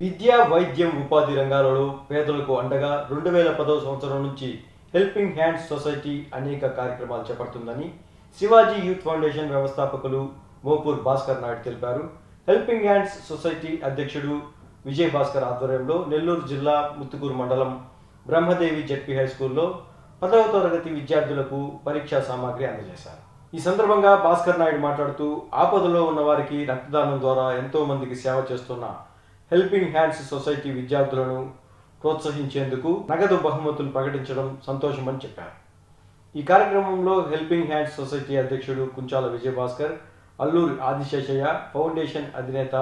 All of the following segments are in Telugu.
విద్య, వైద్యం, ఉపాధి రంగాలలో పేదలకు అండగా 2010వ సంవత్సరం నుంచి హెల్పింగ్ హ్యాండ్స్ సొసైటీ అనేక కార్యక్రమాలు చేపడుతుందని శివాజీ యూత్ ఫౌండేషన్ వ్యవస్థాపకులు మోపూర్ భాస్కర్ నాయుడు తెలిపారు. హెల్పింగ్ హ్యాండ్స్ సొసైటీ అధ్యక్షుడు విజయ్ భాస్కర్ ఆధ్వర్యంలో నెల్లూరు జిల్లా ముత్తుకూరు మండలం బ్రహ్మదేవి జెడ్పీ హై స్కూల్లో 10వ తరగతి విద్యార్థులకు పరీక్షా సామాగ్రి అందజేశారు. ఈ సందర్భంగా భాస్కర్ నాయుడు మాట్లాడుతూ ఆపదలో ఉన్న వారికి రక్తదానం ద్వారా ఎంతో మందికి సేవ చేస్తున్న హెల్పింగ్ హ్యాండ్స్ సొసైటీ విద్యార్థులను ప్రోత్సహించేందుకు నగదు బహుమతులు ప్రకటించడం సంతోషమని చెప్పారు. ఈ కార్యక్రమంలో హెల్పింగ్ హ్యాండ్స్ సొసైటీ అధ్యక్షుడు కుంచాల విజయభాస్కర్, అల్లూరి ఆదిశేషయ్య, ఫౌండేషన్ అధినేత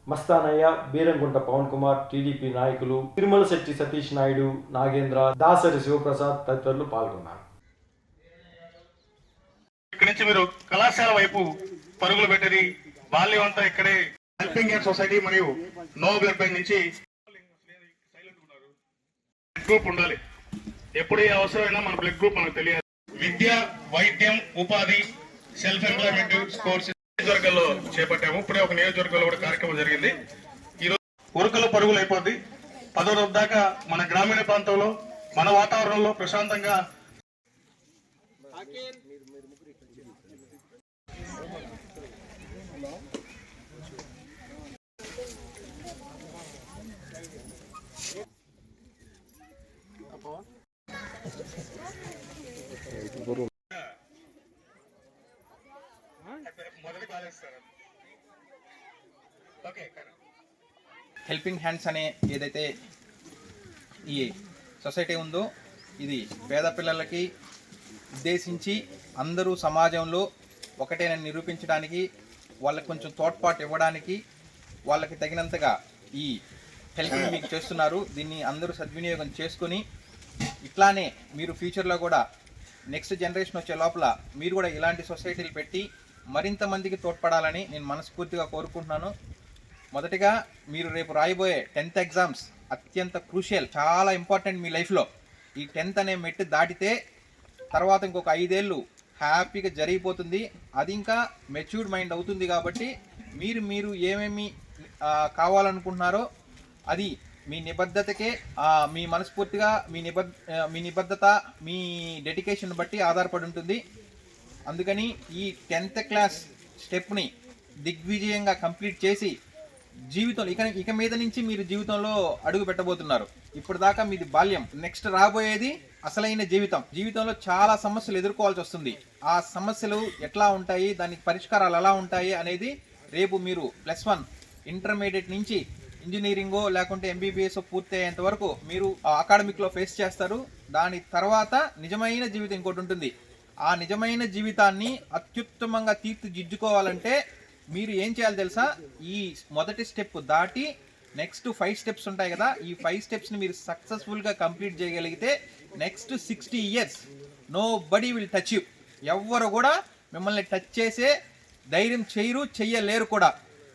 మస్తానయ్య, బీరంగుంట పవన్ కుమార్, టీడీపీ నాయకులు తిరుమల శెట్టి సతీష్ నాయుడు, నాగేంద్ర, దాసరి శివప్రసాద్ తదితరులు పాల్గొన్నారు. ఇక్కడి నుంచి మీరు కళాశాల వైపు పరుగులు పెట్టేది బాల్యం అంతా ఇక్కడే. హెల్పింగ్ హ్యాండ్ సొసైటీ మరియు నో బ్లడ్ బ్యాంక్ నుంచి బ్లడ్ గ్రూప్ ఉండాలి. ఎప్పుడు ఏ అవసరమైనా మన బ్లడ్ గ్రూప్ మనకు తెలియాలి. విద్య, వైద్యం, ఉపాధి, సెల్ఫ్ ఎంప్లాయ్మెంట్, స్పోర్ట్స్ నియోజకవర్గాల్లో చేపట్టాము. ఇప్పుడే ఒక నియోజకవర్గంలో కూడా కార్యక్రమం జరిగింది. ఈరోజు ఉరుకలు పరుగులు అయిపోద్ది. 10వ రోజు దాకా మన గ్రామీణ ప్రాంతంలో మన వాతావరణంలో ప్రశాంతంగా హెల్పింగ్ హ్యాండ్స్ అనే ఏదైతే ఈ సొసైటీ ఉందో ఇది పేద పిల్లలకి ఉద్దేశించి అందరూ సమాజంలో ఒకటేనని నిరూపించడానికి, వాళ్ళకి కొంచెం తోడ్పాటు ఇవ్వడానికి, వాళ్ళకి తగినంతగా ఈ హెల్పింగ్ మీకు చేస్తున్నారు. దీన్ని అందరూ సద్వినియోగం చేసుకొని ఇట్లానే మీరు ఫ్యూచర్లో కూడా నెక్స్ట్ జనరేషన్ వచ్చే లోపల మీరు కూడా ఇలాంటి సొసైటీలు పెట్టి మరింత మందికి తోడ్పడాలని నేను మనస్ఫూర్తిగా కోరుకుంటున్నాను. మొదటిగా మీరు రేపు రాయబోయే 10th ఎగ్జామ్స్ అత్యంత క్రూషియల్, చాలా ఇంపార్టెంట్ మీ లైఫ్లో. ఈ 10th అనే మెట్టు దాటితే తర్వాత ఇంకొక 5 ఏళ్ళు హ్యాపీగా జరిగిపోతుంది. అది ఇంకా మెచ్యూర్డ్ మైండ్ అవుతుంది. కాబట్టి మీరు ఏమేమి కావాలనుకుంటున్నారో అది మీ నిబద్ధతకే, మీ మనస్ఫూర్తిగా మీ నిబద్ధత, మీ డెడికేషన్ బట్టి ఆధారపడి ఉంటుంది. అందుకని ఈ 10th క్లాస్ స్టెప్ని దిగ్విజయంగా కంప్లీట్ చేసి జీవితంలో ఇక మీద నుంచి మీరు జీవితంలో అడుగు పెట్టబోతున్నారు. ఇప్పుడు దాకా మీది బాల్యం, నెక్స్ట్ రాబోయేది అసలైన జీవితంలో చాలా సమస్యలు ఎదుర్కోవాల్సి వస్తుంది. ఆ సమస్యలు ఎట్లా ఉంటాయి, దానికి పరిష్కారాలు ఎలా ఉంటాయి అనేది రేపు మీరు +1 ఇంటర్మీడియట్ నుంచి ఇంజనీరింగో లేకుంటే MBBS పూర్తి అయ్యేంత వరకు మీరు అకాడమిక్లో ఫేస్ చేస్తారు. దాని తర్వాత నిజమైన జీవితం ఇంకోటి ఉంటుంది. ఆ నిజమైన జీవితాన్ని అత్యుత్తమంగా తీర్చిదిద్దుకోవాలంటే మీరు ఏం చేయాలి తెలుసా? ఈ మొదటి స్టెప్ దాటి నెక్స్ట్ 5 స్టెప్స్ ఉంటాయి కదా, ఈ 5 స్టెప్స్ని మీరు సక్సెస్ఫుల్గా కంప్లీట్ చేయగలిగితే next 60 years nobody will touch you. ఎవ్వరు కూడా మిమ్మల్ని టచ్ చేసే ధైర్యం చెయ్యలేరు కూడా.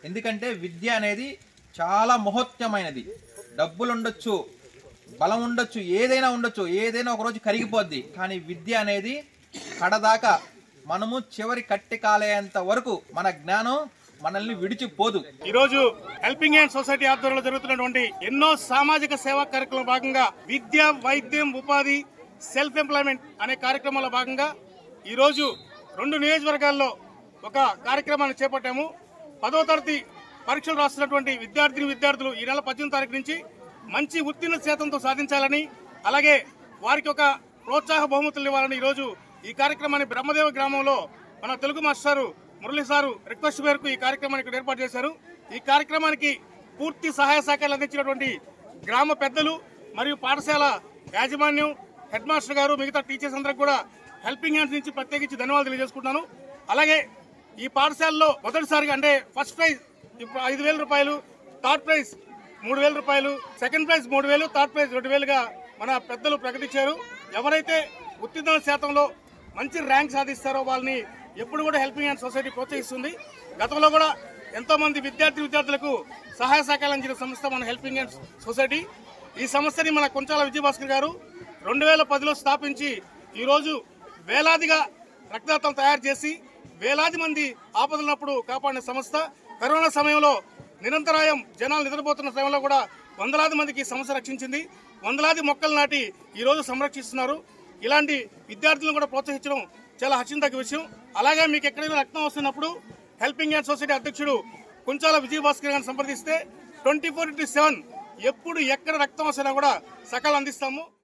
ఎందుకంటే విద్య అనేది చాలా మహోత్తమైనది. డబ్బులు ఉండొచ్చు, బలం ఉండొచ్చు, ఏదైనా ఉండొచ్చు, ఏదైనా ఒకరోజు కరిగిపోద్ది. కానీ విద్య అనేది కడదాకా మనము చివరి కట్టి కాలేంత వరకు మన జ్ఞానం మనల్ని విడిచిపోదు. ఈరోజు హెల్పింగ్ హ్యాండ్ సొసైటీ ఆధ్వర్యంలో జరుగుతున్నటువంటి ఎన్నో సామాజిక సేవా కార్యక్రమంలో భాగంగా విద్య, వైద్యం, ఉపాధి, సెల్ఫ్ ఎంప్లాయ్మెంట్ అనే కార్యక్రమంలో భాగంగా ఈరోజు 2 నియోజకవర్గాల్లో ఒక కార్యక్రమాన్ని చేపట్టాము. 10వ తరగతి పరీక్షలు రాస్తున్నటువంటి విద్యార్థులు ఈ నెల 18వ తారీఖు నుంచి మంచి ఉత్తీర్ణ శాతంతో సాధించాలని, అలాగే వారికి ఒక ప్రోత్సాహ బహుమతులు ఇవ్వాలని ఈరోజు ఈ కార్యక్రమాన్ని బ్రహ్మదేవ గ్రామంలో మన తెలుగు మాస్టారు మురళి సారు రిక్వెస్ట్ మేరకు ఈ కార్యక్రమాన్ని ఇక్కడ ఏర్పాటు చేశారు. ఈ కార్యక్రమానికి పూర్తి సహాయ సహకారాలు అందించినటువంటి గ్రామ పెద్దలు మరియు పాఠశాల యాజమాన్యం, హెడ్ మాస్టర్ గారు, మిగతా టీచర్స్ అందరికి కూడా హెల్పింగ్ హ్యాండ్స్ నుంచి ప్రత్యేకించి ధన్యవాదాలు తెలియజేసుకుంటున్నాను. అలాగే ఈ పాఠశాలలో మొదటిసారిగా అంటే ఫస్ట్ ప్రైజ్ 5,000 రూపాయలు, థర్డ్ ప్రైజ్ 3,000 రూపాయలు, సెకండ్ ప్రైజ్ 3,000, థర్డ్ ప్రైజ్ 2,000గా మన పెద్దలు ప్రకటించారు. ఎవరైతే ఉత్తీర్ణ శాతంలో మంచి ర్యాంక్ సాధిస్తారో వాళ్ళని ఎప్పుడు కూడా హెల్పింగ్ హ్యాండ్ సొసైటీ ప్రోత్సహిస్తుంది. గతంలో కూడా ఎంతో మంది విద్యార్థులకు సహాయ సహకారాలు అందించిన సంస్థ మన హెల్పింగ్ హ్యాండ్ సొసైటీ. ఈ సంస్థని మన కుంచాల విజయభాస్కర్ గారు 2010లో స్థాపించి ఈరోజు వేలాదిగా రక్తదాతలు తయారు చేసి వేలాది మంది ఆపదలున్నప్పుడు కాపాడిన సంస్థ. కరోనా సమయంలో నిరంతరాయం జనాలు నిద్రపోతున్న సమయంలో కూడా వందలాది మందికి ఈ సంస్థ రక్షించింది. వందలాది మొక్కలు నాటి ఈరోజు సంరక్షిస్తున్నారు. ఇలాంటి విద్యార్థులను కూడా ప్రోత్సహించడం చాలా హర్షించదగ్గ విషయం. అలాగే మీకు ఎక్కడైనా రక్తం వస్తున్నప్పుడు హెల్పింగ్ హ్యాండ్ సొసైటీ అధ్యక్షుడు కుంచాల విజయభాస్కర్ గారిని సంప్రదిస్తే 24/7 ఎప్పుడు ఎక్కడ రక్తం వస్తున్నా కూడా సకాలం అందిస్తాము.